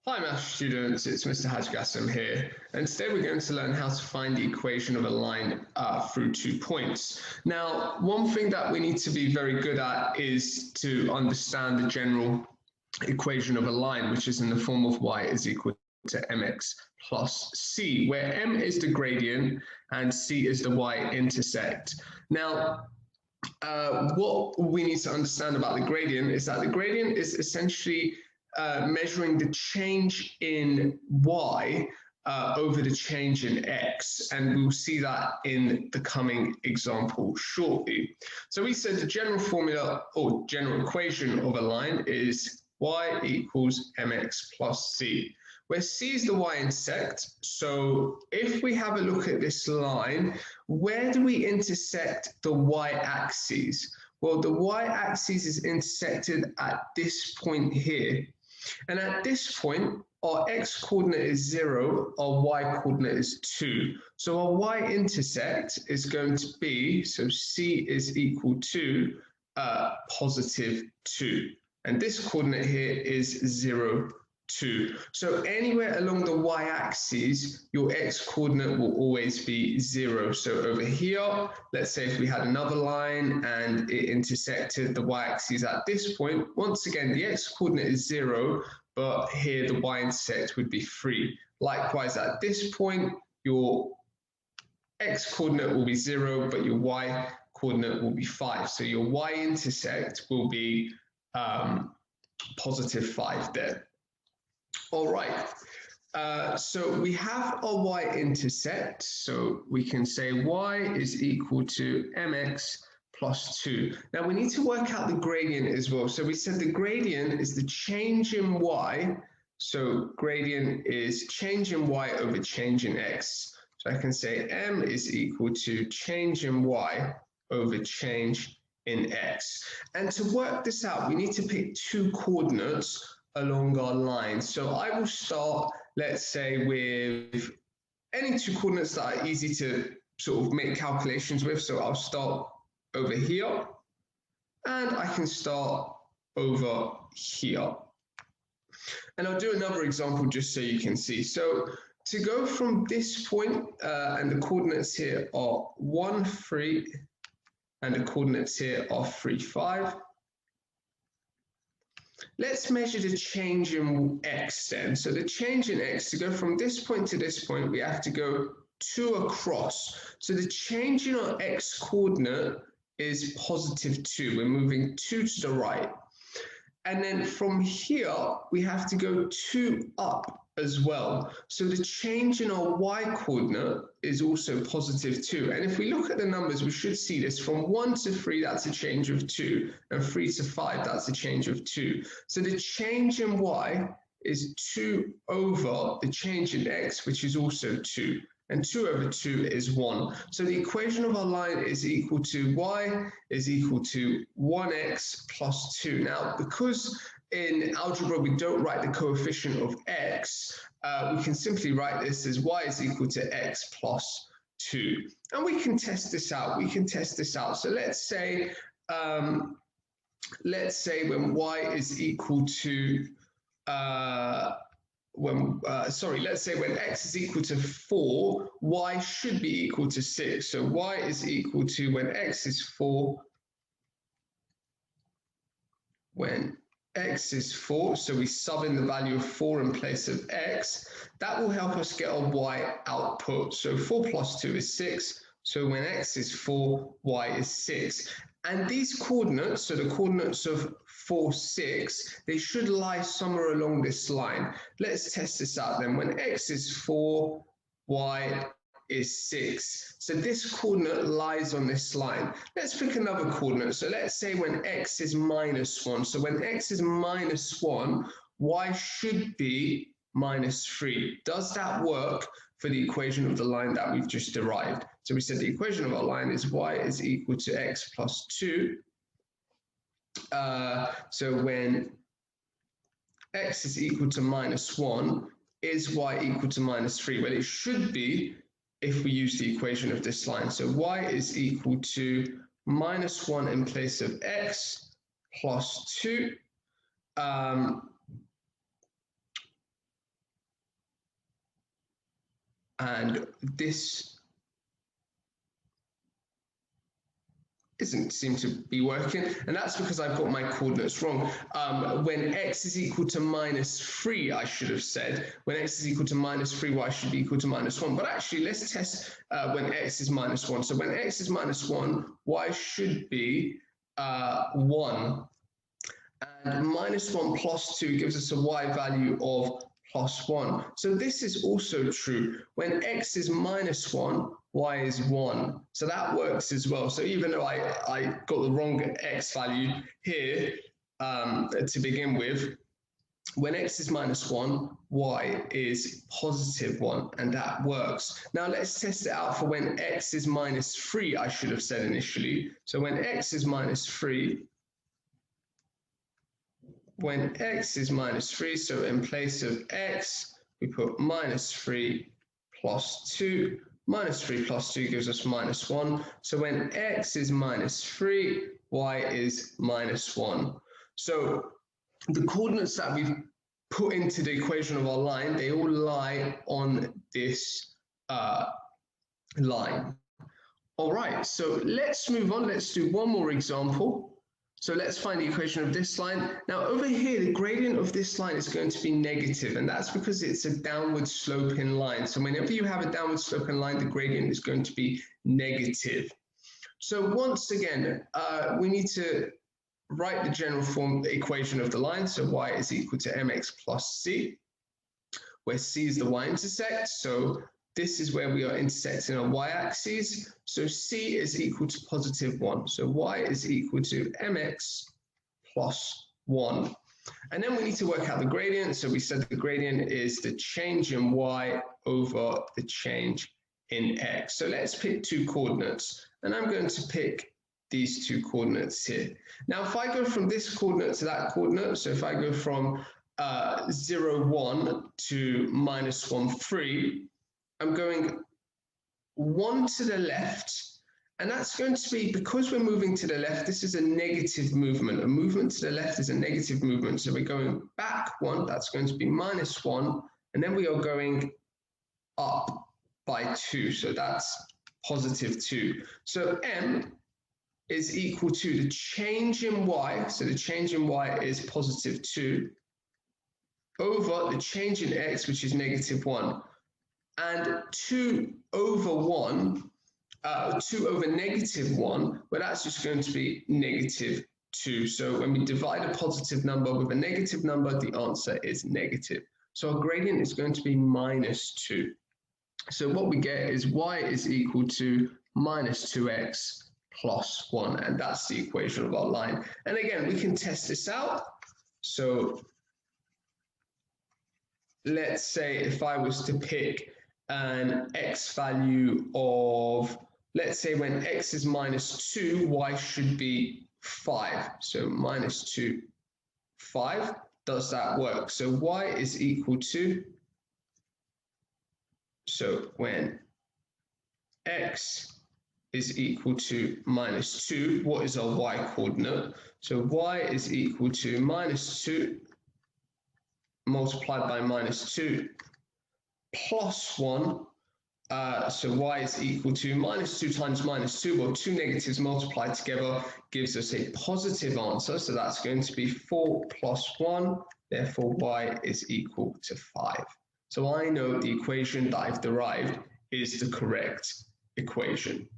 Hi math students, it's Mr. Hajgassam here, and today we're going to learn how to find the equation of a line through 2 points. Now, one thing that we need to be very good at is to understand the general equation of a line, which is in the form of y is equal to mx plus c, where m is the gradient and c is the y-intercept. Now, what we need to understand about the gradient is that the gradient is essentially measuring the change in y over the change in x, and we'll see that in the coming example shortly. So we said the general formula or general equation of a line is y equals mx plus c, where c is the y-intercept. So if we have a look at this line, where do we intersect the y-axis? Well, the y-axis is intersected at this point here. And at this point, our x-coordinate is 0, our y-coordinate is 2. So our y-intercept is going to be, so c is equal to positive 2. And this coordinate here is 0, 2. So anywhere along the y-axis, your x-coordinate will always be 0. So over here, let's say if we had another line and it intersected the y-axis at this point, once again, the x-coordinate is 0, but here the y-intercept would be 3. Likewise, at this point, your x-coordinate will be 0, but your y-coordinate will be 5. So your y-intercept will be positive 5 there. All right, so we have our y-intercept, so we can say y is equal to mx plus 2. Now we need to work out the gradient as well. So we said the gradient is the change in y, so gradient is change in y over change in x. So I can say m is equal to change in y over change in x. And to work this out, we need to pick 2 coordinates along our line. So I will start, let's say, with any 2 coordinates that are easy to sort of make calculations with. So I'll start over here, and I can start over here. And I'll do another example just so you can see. So to go from this point, and the coordinates here are 1, 3, and the coordinates here are 3, 5. Let's measure the change in x then. So the change in x, to go from this point to this point, we have to go 2 across. So the change in our x coordinate is positive 2. We're moving 2 to the right. And then from here, we have to go 2 up as well. So the change in our y-coordinate is also positive 2. And if we look at the numbers, we should see this. From 1 to 3, that's a change of 2. And 3 to 5, that's a change of 2. So the change in y is 2 over the change in x, which is also 2. And 2 over 2 is 1. So the equation of our line is equal to y is equal to 1x plus 2. Now, because in algebra we don't write the coefficient of x, we can simply write this as y is equal to x plus 2. And we can test this out. So let's say when y is equal to let's say when x is equal to 4, y should be equal to 6. So y is equal to, when x is 4, so we sub in the value of 4 in place of x. That will help us get our y output. So 4 plus 2 is 6. So when x is 4, y is 6. And these coordinates, so the coordinates of 4, 6, they should lie somewhere along this line. Let's test this out then. When x is 4, y is 6. So this coordinate lies on this line. Let's pick another coordinate. So let's say when x is minus 1. So when x is minus 1, y should be minus 3. Does that work for the equation of the line that we've just derived? So we said the equation of our line is y is equal to x plus 2. So when x is equal to minus 1, is y equal to minus 3? Well, it should be if we use the equation of this line. So y is equal to minus 1 in place of x plus 2. and this doesn't seem to be working, and that's because I've got my coordinates wrong. When x is equal to -3, I should have said, when x is equal to -3, y should be equal to -1. But actually, let's test when x is -1. So when x is -1, y should be 1. And -1 plus 2 gives us a y value of +1. So this is also true. When x is -1, y is 1. So that works as well. So even though I got the wrong x value here to begin with, when x is -1, y is +1, and that works. Now let's test it out for when x is -3, I should have said initially. So when x is -3, when x is -3, so in place of x, we put -3 plus 2. -3 plus 2 gives us -1. So when x is -3, y is -1. So the coordinates that we've put into the equation of our line, they all lie on this line. All right, so let's move on. Let's do one more example. So let's find the equation of this line. Now over here, the gradient of this line is going to be negative, and that's because it's a downward sloping line. So whenever you have a downward sloping line, the gradient is going to be negative. So once again, we need to write the general form equation of the line. So y is equal to mx plus c, where c is the y-intercept. So this is where we are intersecting our y-axis. So c is equal to +1. So y is equal to mx plus 1. And then we need to work out the gradient. So we said the gradient is the change in y over the change in x. So let's pick two coordinates. And I'm going to pick these two coordinates here. Now, if I go from this coordinate to that coordinate, so if I go from 0, 1 to -1, 3, I'm going 1 to the left, and that's going to be, because we're moving to the left, this is a negative movement. A movement to the left is a negative movement. So we're going back 1, that's going to be -1, and then we are going up by 2, so that's +2. So m is equal to the change in y, so the change in y is +2, over the change in x, which is -1. And 2 over 1, 2 over -1, well, that's just going to be -2. So when we divide a positive number with a negative number, the answer is negative. So our gradient is going to be -2. So what we get is y is equal to -2x plus 1, and that's the equation of our line. And again, we can test this out. So let's say if I was to pick an x value of, let's say when x is -2, y should be 5. So -2, 5. Does that work? So y is equal to, so when x is equal to -2, what is our y coordinate? So y is equal to -2 multiplied by -2 plus 1, so y is equal to -2 times -2, well, two negatives multiplied together gives us a positive answer, so that's going to be 4 plus 1, therefore y is equal to 5. So I know the equation that I've derived is the correct equation.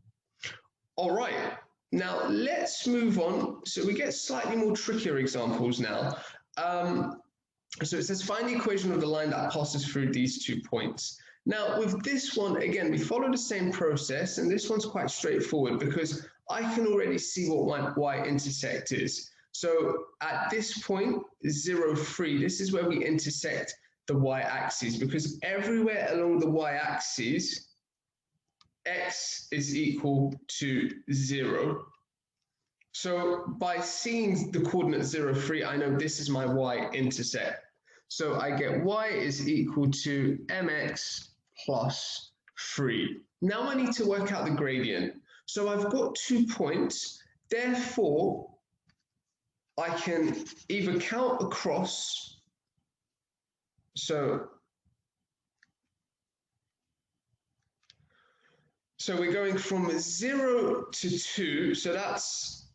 All right, now let's move on. So we get slightly more trickier examples now. So it says find the equation of the line that passes through these 2 points. Now with this one, again, we follow the same process, and this one's quite straightforward because I can already see what my y-intercept is. So at this point, 0, 3, this is where we intersect the y-axis, because everywhere along the y-axis, x is equal to 0. So by seeing the coordinate 0, 3, I know this is my y-intercept. So I get y is equal to mx plus 3. Now I need to work out the gradient. So I've got 2 points, therefore I can either count across, so So we're going from 0 to 2, so that's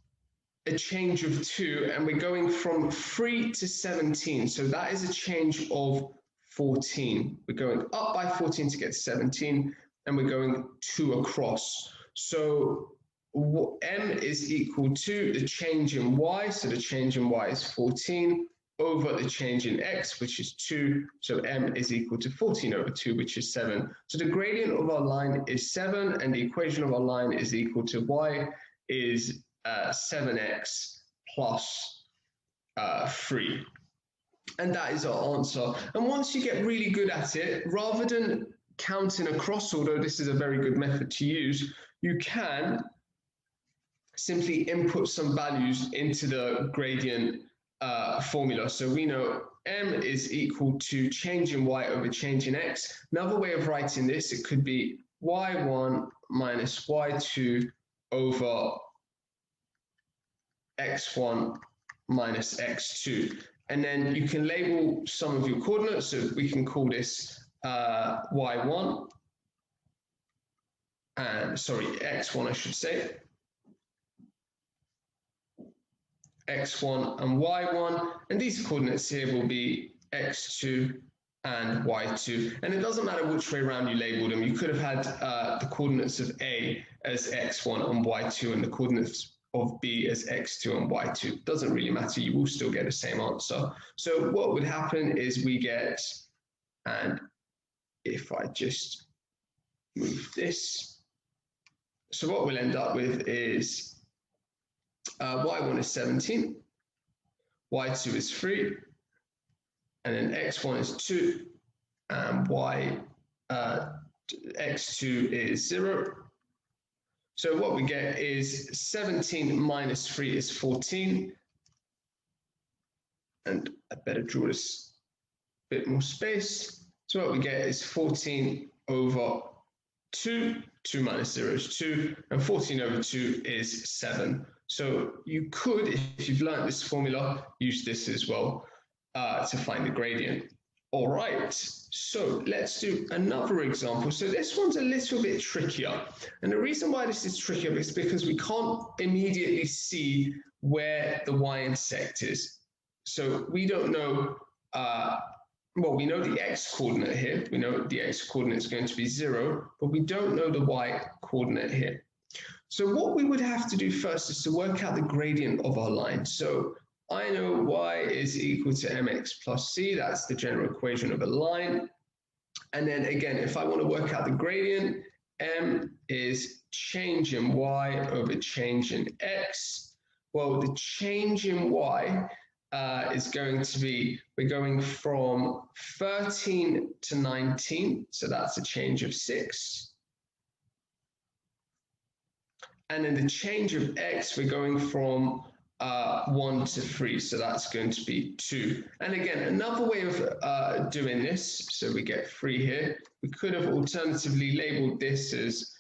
a change of 2, and we're going from 3 to 17, so that is a change of 14. We're going up by 14 to get to 17, and we're going 2 across. So m is equal to the change in y, so the change in y is 14, over the change in x, which is 2, so m is equal to 14 over 2, which is 7. So the gradient of our line is 7, and the equation of our line is equal to y is 7x plus 3. And that is our answer. And once you get really good at it, rather than counting across, although this is a very good method to use, you can simply input some values into the gradient formula. So we know m is equal to change in y over change in x. Another way of writing this, it could be y1 minus y2 over x1 minus x2. And then you can label some of your coordinates. So we can call this y1, and sorry, x1 I should say. x1 and y1, and these coordinates here will be x2 and y2. And it doesn't matter which way around you label them. You could have had the coordinates of A as x1 and y2, and the coordinates of B as x2 and y2. It doesn't really matter. You will still get the same answer. So what would happen is we get, and if I just move this, so what we'll end up with is y1 is 17, y2 is 3, and then x1 is 2, and x2 is 0. So what we get is 17 minus 3 is 14, and I better draw this a bit more space. So what we get is 14 over 2, 2 minus 0 is 2, and 14 over 2 is 7. So you could, if you've learned this formula, use this as well to find the gradient. All right, so let's do another example. So this one's a little bit trickier. And the reason why this is trickier is because we can't immediately see where the y-intersect is. So we don't know, well, we know the x-coordinate here. We know the x-coordinate is going to be 0, but we don't know the y-coordinate here. So what we would have to do first is to work out the gradient of our line. So I know y is equal to mx plus c, that's the general equation of a line. And then again, if I want to work out the gradient, m is change in y over change in x. Well, the change in y is going to be, we're going from 13 to 19, so that's a change of 6. And then the change of x, we're going from 1 to 3, so that's going to be 2. And again, another way of doing this, so we get 3 here, we could have alternatively labeled this as,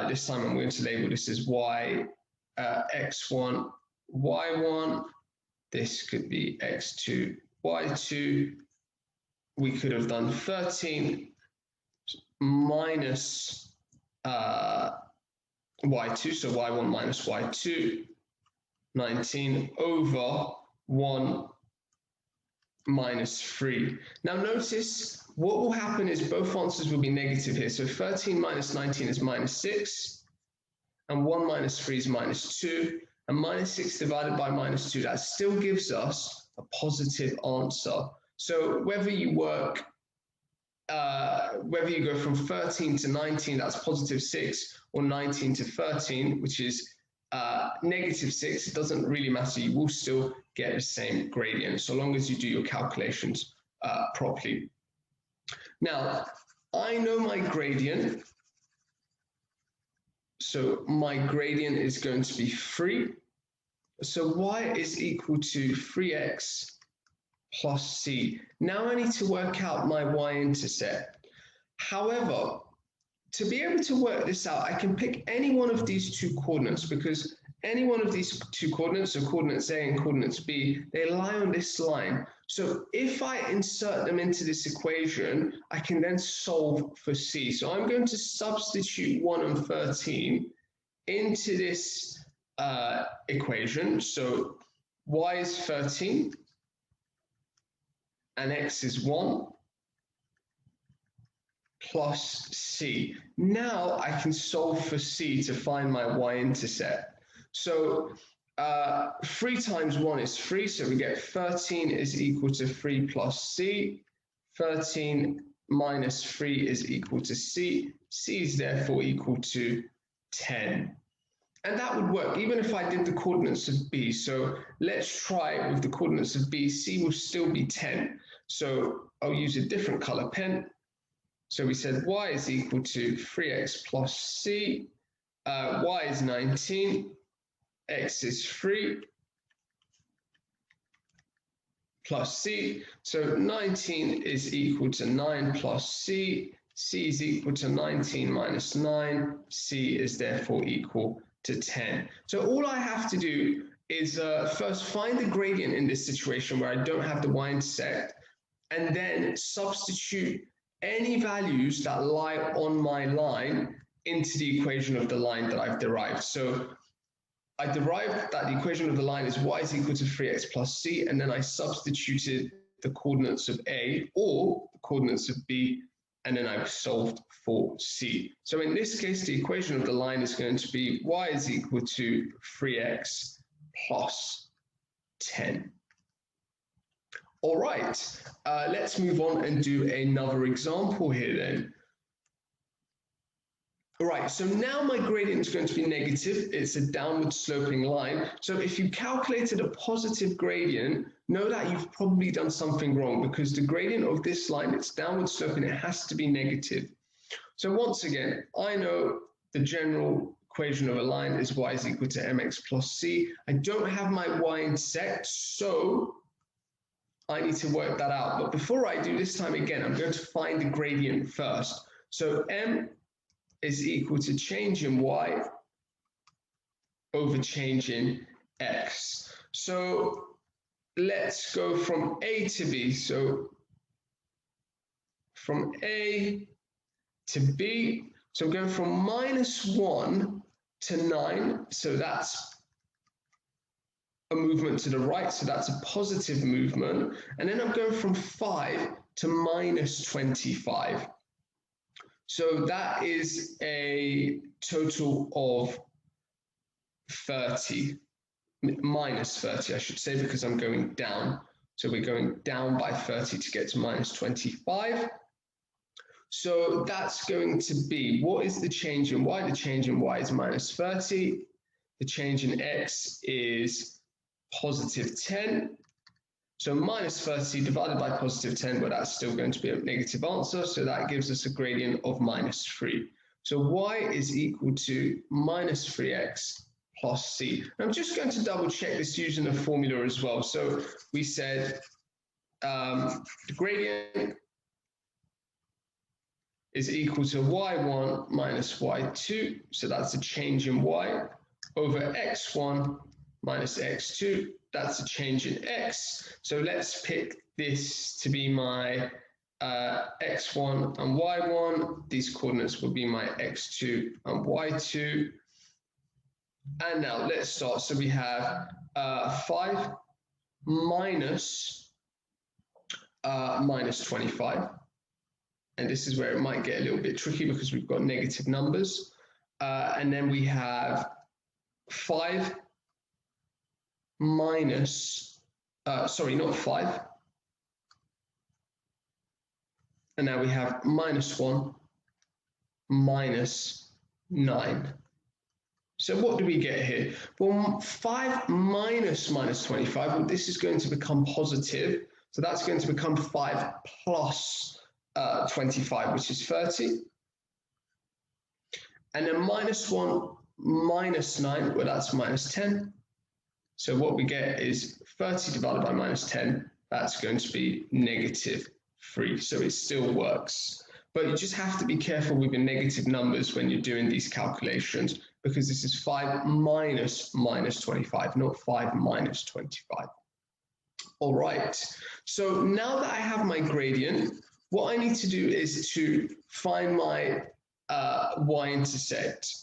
this time I'm going to label this as y, x1, y1, this could be x2, y2, we could have done 13 minus y2, so y1 minus y2, 19 over 1 minus 3. Now notice what will happen is both answers will be negative here. So 13 minus 19 is minus 6, and 1 minus 3 is minus 2, and minus 6 divided by minus 2, that still gives us a positive answer. So whether you work, whether you go from 13 to 19, that's positive 6, or 19 to 13, which is negative 6, it doesn't really matter. You will still get the same gradient so long as you do your calculations properly. Now, I know my gradient. So my gradient is going to be 3. So y is equal to 3x plus c. Now I need to work out my y-intercept. However, to be able to work this out, I can pick any one of these two coordinates because any one of these two coordinates, so coordinates A and coordinates B, they lie on this line. So if I insert them into this equation, I can then solve for C. So I'm going to substitute 1 and 13 into this equation. So y is 13 and x is 1 plus C. Now I can solve for C to find my y-intercept. So 3 times 1 is 3, so we get 13 is equal to 3 plus C. 13 minus 3 is equal to C. C is therefore equal to 10. And that would work even if I did the coordinates of B. So let's try with the coordinates of B. C will still be 10. So I'll use a different color pen. So we said y is equal to 3x plus C. Y is 19. X is 3 plus C. So 19 is equal to 9 plus C. C is equal to 19 minus 9. C is therefore equal to 10. So all I have to do is first find the gradient in this situation where I don't have the y-intercept, and then substitute any values that lie on my line into the equation of the line that I've derived. So I derived that the equation of the line is y is equal to 3x plus C, and then I substituted the coordinates of A or the coordinates of B, and then I've solved for C. So in this case, the equation of the line is going to be y is equal to 3x plus 10. All right, let's move on and do another example here then. All right, so now my gradient is going to be negative. It's a downward sloping line. So if you calculated a positive gradient, know that you've probably done something wrong, because the gradient of this line, it's downward sloping, it has to be negative. So once again, I know the general equation of a line is y is equal to mx plus c. I don't have my y-intercept, so I need to work that out. But before I do, this time again, I'm going to find the gradient first. So m is equal to change in y over change in x. So let's go from A to B. So from A to B, so I'm going from -1 to 9. So that's a movement to the right. So that's a positive movement. And then I'm going from 5 to -25. So that is a total of 30, -30, I should say, because I'm going down. So we're going down by 30 to get to -25. So that's going to be, what is the change in y? The change in y is -30. The change in x is +10. So -30 divided by +10, well, that's still going to be a negative answer. So that gives us a gradient of -3. So y is equal to -3x plus c. And I'm just going to double check this using a formula as well. So we said the gradient is equal to y1 minus y2. So that's a change in y over x1 minus x2. That's a change in x. So let's pick this to be my x1 and y1. These coordinates will be my x2 and y2. And now let's start. So we have 5 minus 25. And this is where it might get a little bit tricky because we've got negative numbers. And then we have 5 minus, sorry, not 5. And now we have -1 minus 9. So what do we get here? Well, 5 minus -25, well, this is going to become positive. So that's going to become 5 plus 25, which is 30. And then -1 minus 9, well, that's -10. So what we get is 30 divided by -10, that's going to be -3. So it still works. But you just have to be careful with the negative numbers when you're doing these calculations. because this is 5 minus 25, not 5 minus 25. All right, so now that I have my gradient, what I need to do is to find my y-intercept.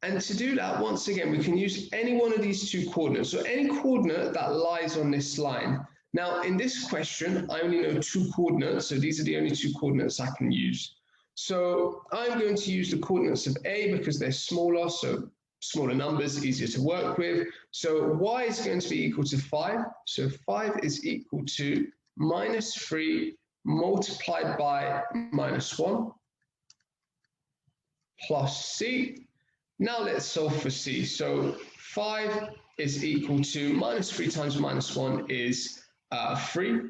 And to do that, once again, we can use any one of these two coordinates. So any coordinate that lies on this line. Now, in this question, I only know two coordinates, so these are the only two coordinates I can use. So I'm going to use the coordinates of A because they're smaller, so smaller numbers, easier to work with. So y is going to be equal to 5. So 5 is equal to minus 3 multiplied by minus 1 plus c. Now let's solve for c. So 5 is equal to minus 3 times minus 1 is 3,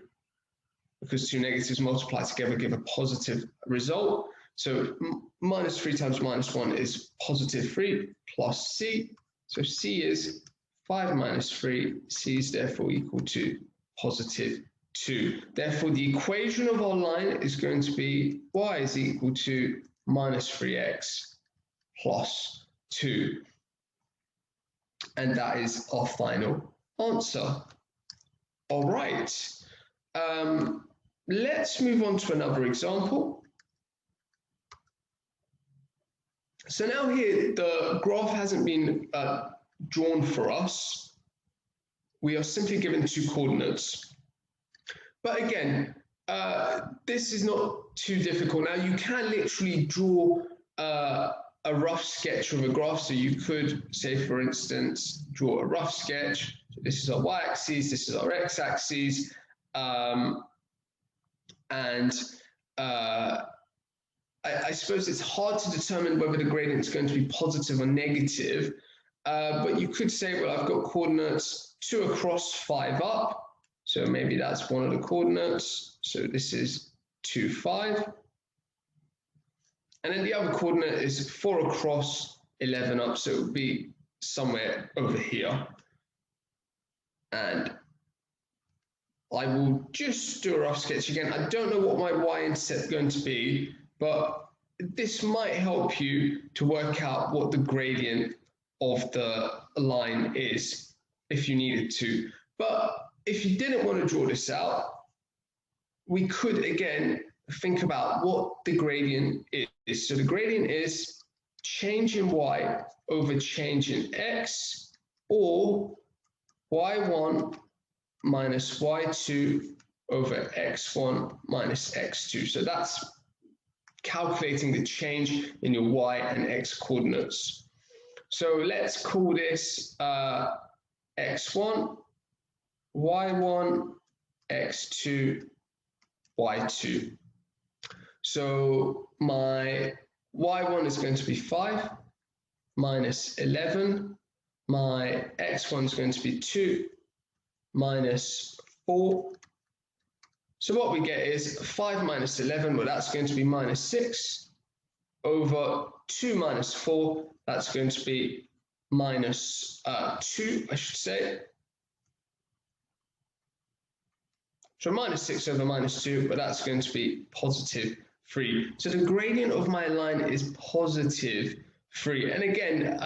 because two negatives multiplied together give a positive result. So minus 3 times minus 1 is positive 3 plus c. So c is 5 minus 3. C is therefore equal to positive 2. Therefore, the equation of our line is going to be y is equal to minus 3x plus 2. And that is our final answer. All right. Let's move on to another example. So now here, the graph hasn't been drawn for us. We are simply given two coordinates. But again, this is not too difficult. Now you can literally draw a rough sketch of a graph. So you could say, for instance, draw a rough sketch. So this is our y-axis, this is our x-axis, I suppose it's hard to determine whether the gradient is going to be positive or negative, but you could say, well, I've got coordinates 2 across, 5 up, so maybe that's one of the coordinates. So this is 2, 5. And then the other coordinate is 4 across, 11 up, so it would be somewhere over here. And I will just do a rough sketch again. I don't know what my y-intercept is going to be, but this might help you to work out what the gradient of the line is if you needed to. But if you didn't want to draw this out, we could again think about what the gradient is. So the gradient is change in y over change in x, or y1 minus y2 over x1 minus x2. So that's calculating the change in your y and x coordinates. So let's call this x1, y1, x2, y2. So my y1 is going to be 5 minus 11. My x1 is going to be 2 minus 4. So what we get is 5 minus 11, well, that's going to be minus 6, over 2 minus 4, that's going to be minus 2, I should say. So minus 6 over minus 2, but that's going to be positive 3. So the gradient of my line is positive 3. And again,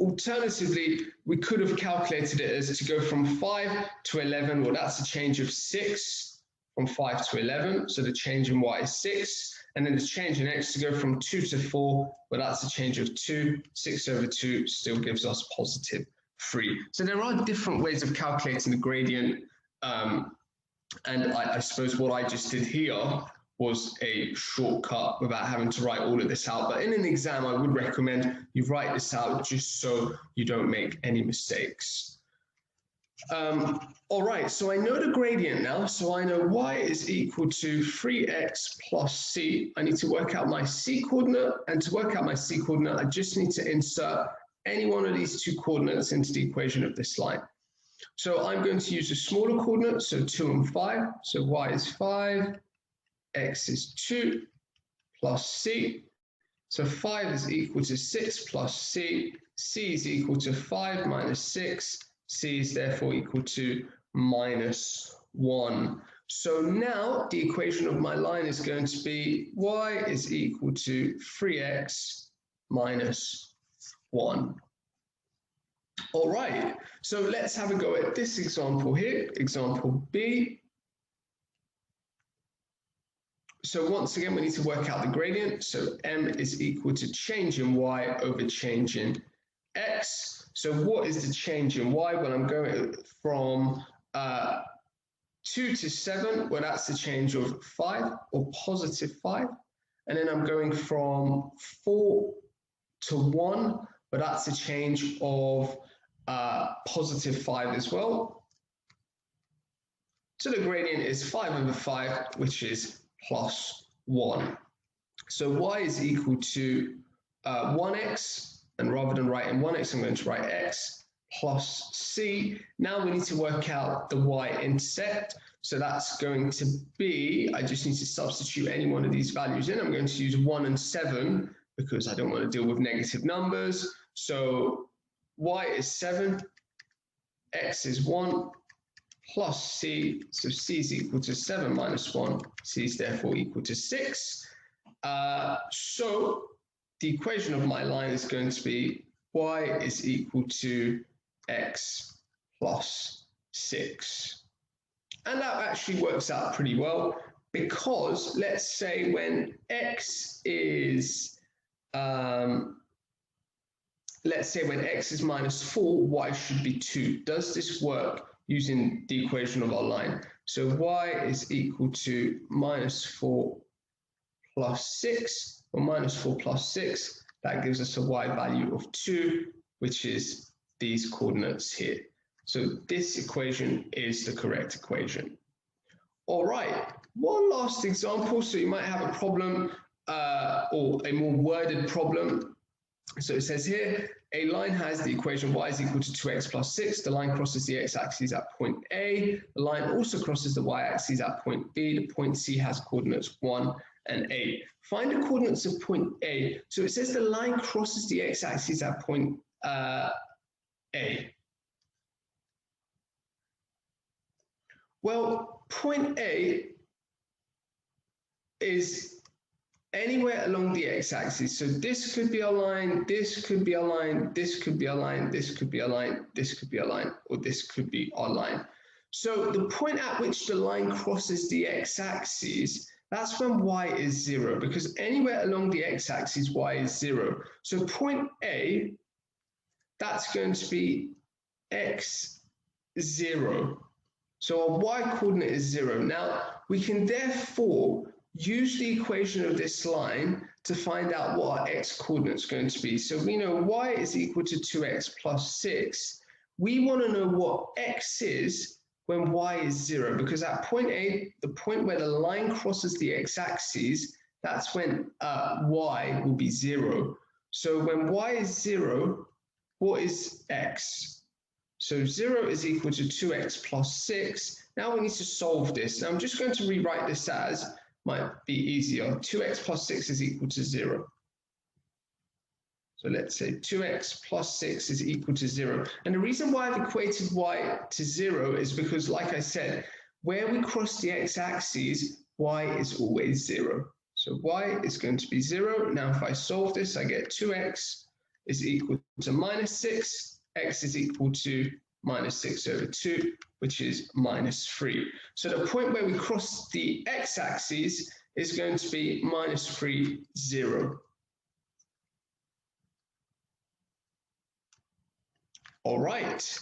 alternatively, we could have calculated it as to go from 5 to 11. Well, that's a change of 6 from 5 to 11. So the change in y is 6. And then the change in x to go from 2 to 4. Well, that's a change of 2. 6 over 2 still gives us positive 3. So there are different ways of calculating the gradient. And I suppose what I just did here was a shortcut without having to write all of this out. But in an exam, I would recommend you write this out just so you don't make any mistakes. All right, so I know the gradient now. So I know y is equal to 3x plus c. I need to work out my c coordinate. And to work out my c coordinate, I just need to insert any one of these two coordinates into the equation of this line. So I'm going to use the smaller coordinates, so 2 and 5. So y is 5. X is 2 plus c. So 5 is equal to 6 plus c. C is equal to 5 minus 6. C is therefore equal to minus 1. So now the equation of my line is going to be y is equal to 3x minus 1. All right, so let's have a go at this example here, example B. So once again, we need to work out the gradient. So m is equal to change in y over change in x. So what is the change in y? Well, I'm going from 2 to 7, well, that's the change of 5 or positive 5. And then I'm going from 4 to 1, but that's a change of positive 5 as well. So the gradient is 5 over 5, which is plus 1. So y is equal to 1x, and rather than writing 1x, I'm going to write x plus c. Now we need to work out the y-intercept. So that's going to be, I just need to substitute any one of these values in. I'm going to use 1 and 7 because I don't want to deal with negative numbers. So y is 7, x is 1, plus c, so c is equal to 7 minus 1, c is therefore equal to 6. So the equation of my line is going to be y is equal to x plus 6. And that actually works out pretty well, because let's say when x is minus 4, y should be 2. Does this work using the equation of our line? So y is equal to minus 4 plus 6, or minus 4 plus 6, that gives us a y value of 2, which is these coordinates here. So this equation is the correct equation. All right, one last example. So you might have a problem or a more worded problem. So it says here, a line has the equation y is equal to 2x plus 6. The line crosses the x-axis at point A. The line also crosses the y-axis at point B. The point C has coordinates 1 and 8. Find the coordinates of point A. So it says the line crosses the x-axis at point A. Well, point A is anywhere along the x-axis. So this could be a line, this could be a line, this could be a line, this could be a line, this could be a line, or this could be our line. So the point at which the line crosses the x-axis, that's when y is 0, because anywhere along the x-axis, y is 0. So point A, that's going to be x 0. So our y coordinate is 0. Now, we can therefore use the equation of this line to find out what our x coordinate is going to be. So we know y is equal to 2x plus 6. We want to know what x is when y is 0, because at point A, the point where the line crosses the x-axis, that's when y will be 0. So when y is 0, what is x? So 0 is equal to 2x plus 6. Now we need to solve this. Now I'm just going to rewrite this as, might be easier, 2x plus 6 is equal to 0. So let's say 2x plus 6 is equal to 0. And the reason why I've equated y to 0 is because, like I said, where we cross the x-axis, y is always 0. So y is going to be 0. Now if I solve this, I get 2x is equal to minus 6. X is equal to minus 6 over 2, which is minus 3. So the point where we cross the x-axis is going to be minus 3, 0. All right.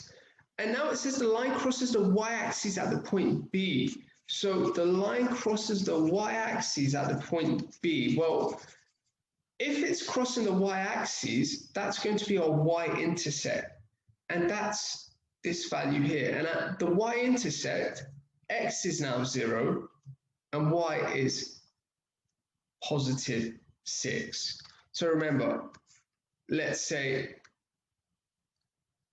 And now it says the line crosses the y-axis at the point B. So the line crosses the y-axis at the point B. Well, if it's crossing the y-axis, that's going to be our y-intercept. And that's this value here. And at the y-intercept, x is now 0 and y is positive 6. So remember, let's say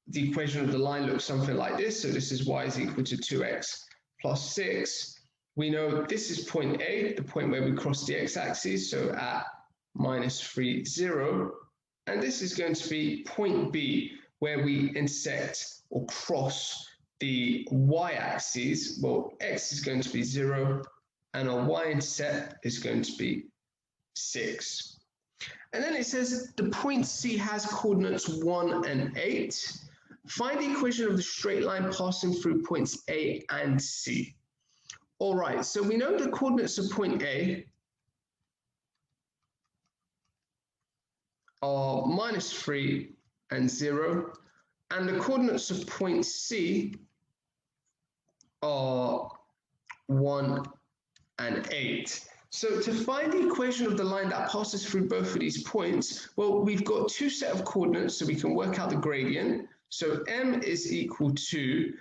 the equation of the line looks something like this. So this is y is equal to 2x plus 6. We know this is point A, the point where we cross the x-axis, so at minus 3, 0. And this is going to be point B, where we intersect or cross the y-axis. Well, x is going to be 0, and our y-intercept is going to be 6. And then it says the point C has coordinates 1 and 8. Find the equation of the straight line passing through points A and C. All right, so we know the coordinates of point A are -3 and 0, and the coordinates of point C are 1 and 8. So to find the equation of the line that passes through both of these points, well, we've got two set of coordinates, so we can work out the gradient. So m is equal to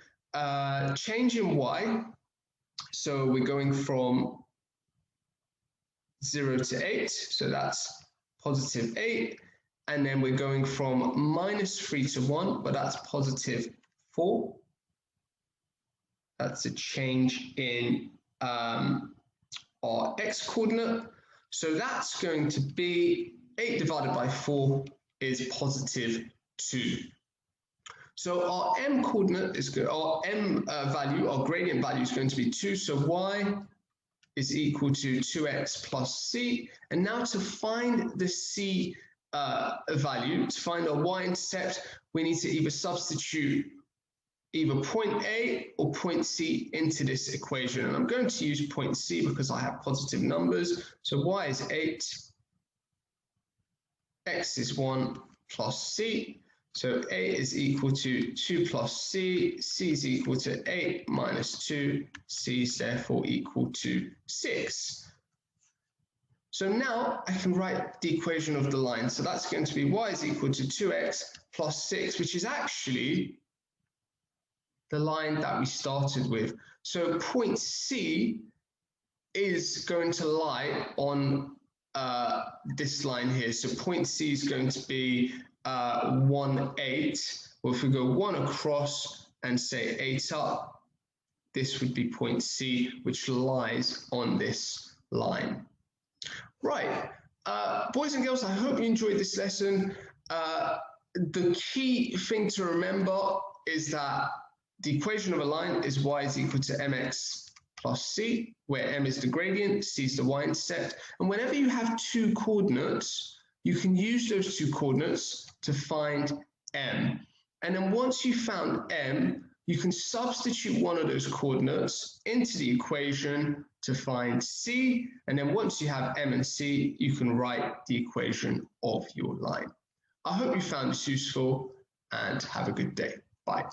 change in y. So we're going from 0 to 8, so that's positive 8. And then we're going from -3 to 1, but that's positive 4. That's a change in our x coordinate. So that's going to be 8 divided by 4 is positive 2. So our m coordinate is good, our m value, our gradient value is going to be 2. So y is equal to 2x plus c. And now to find the c value, to find our y-intercept, we need to either substitute either point A or point C into this equation. And I'm going to use point C because I have positive numbers. So y is 8, x is 1 plus c. So A is equal to 2 plus c, c is equal to 8 minus 2, c is therefore equal to 6. So now I can write the equation of the line. So that's going to be y is equal to 2x plus 6, which is actually the line that we started with. So point C is going to lie on this line here. So point C is going to be 1, 8. Well, if we go 1 across and say 8 up, this would be point C, which lies on this line. Right, boys and girls, I hope you enjoyed this lesson. The key thing to remember is that the equation of a line is y is equal to mx plus c, where m is the gradient, c is the y-intercept. And whenever you have two coordinates, you can use those two coordinates to find m. And then once you've found m, you can substitute one of those coordinates into the equation to find c. And then once you have m and c, you can write the equation of your line. I hope you found this useful and have a good day. Bye.